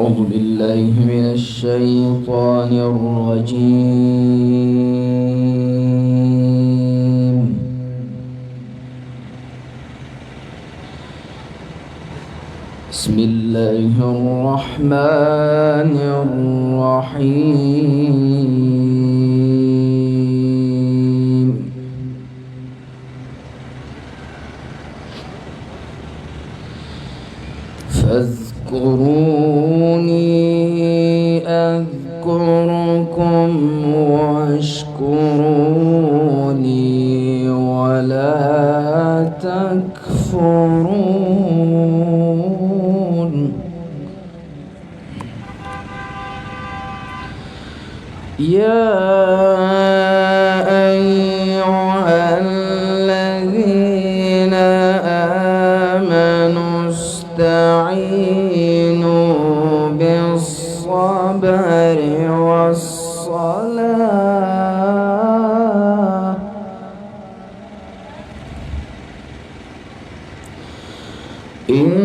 أعوذ بالله من الشيطان الرجيم. بسم الله الرحمن الرحيم. فاذكروني أذكركم واشكروني ولا تكفرون. يا أيها الذين آمنوا استعينوا بالصبر والصلاة إن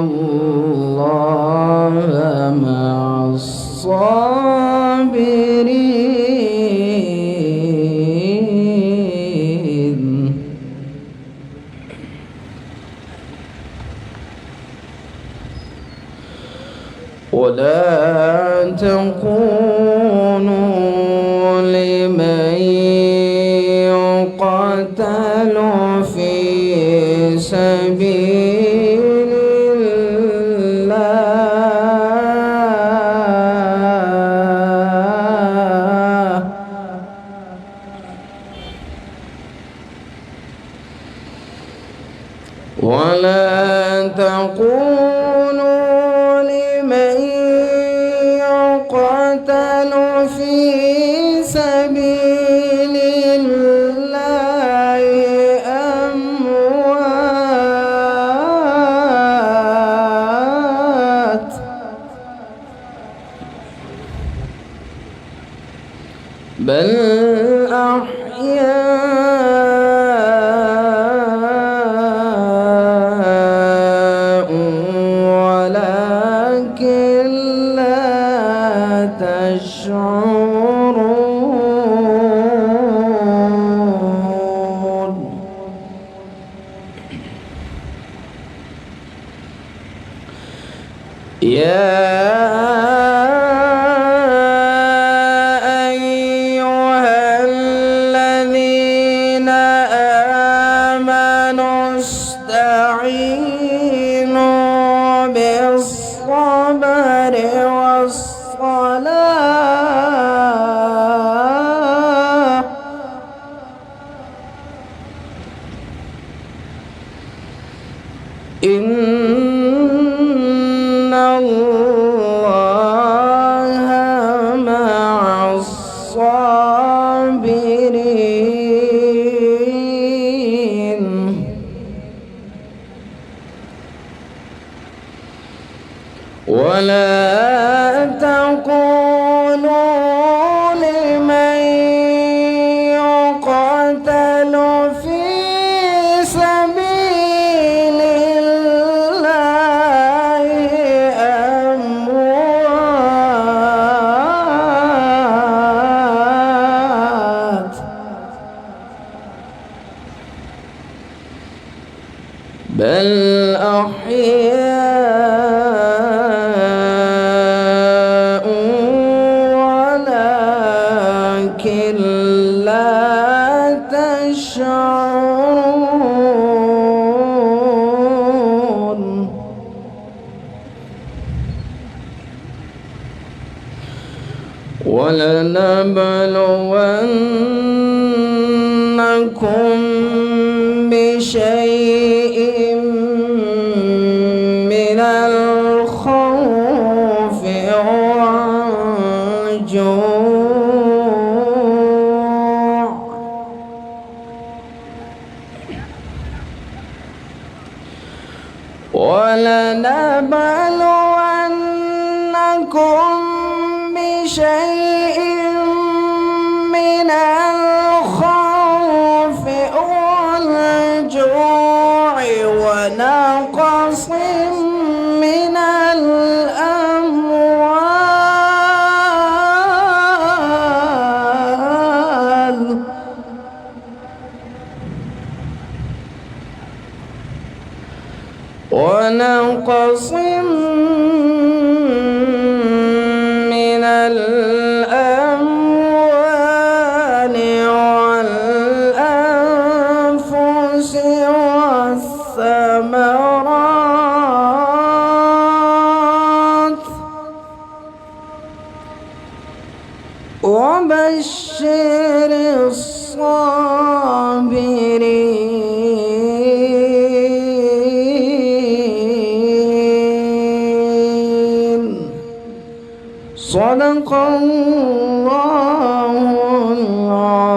الله مع الصابرين. ولا تقولوا لمن يقتل في سبيل الله ولا تقولوا لمن يقتل في سبيل الله أموات بل أحياء ولكن لا تشعرون. يا أيها الذين آمنوا استعينوا بالصبر والصلاة إن الله مع الصابرين. ولا تقولوا لمن يقتل في سبيل الله أموات بل أحياء ولكن لا تشعرون. ولنبلونكم بشيء من الخوف والجوع ولنبلونكم بشيء من الخوف والجوع ونقص ونقص من الأموال والأنفس والثمرات وبشر الصابرين. صدق الله العظيم.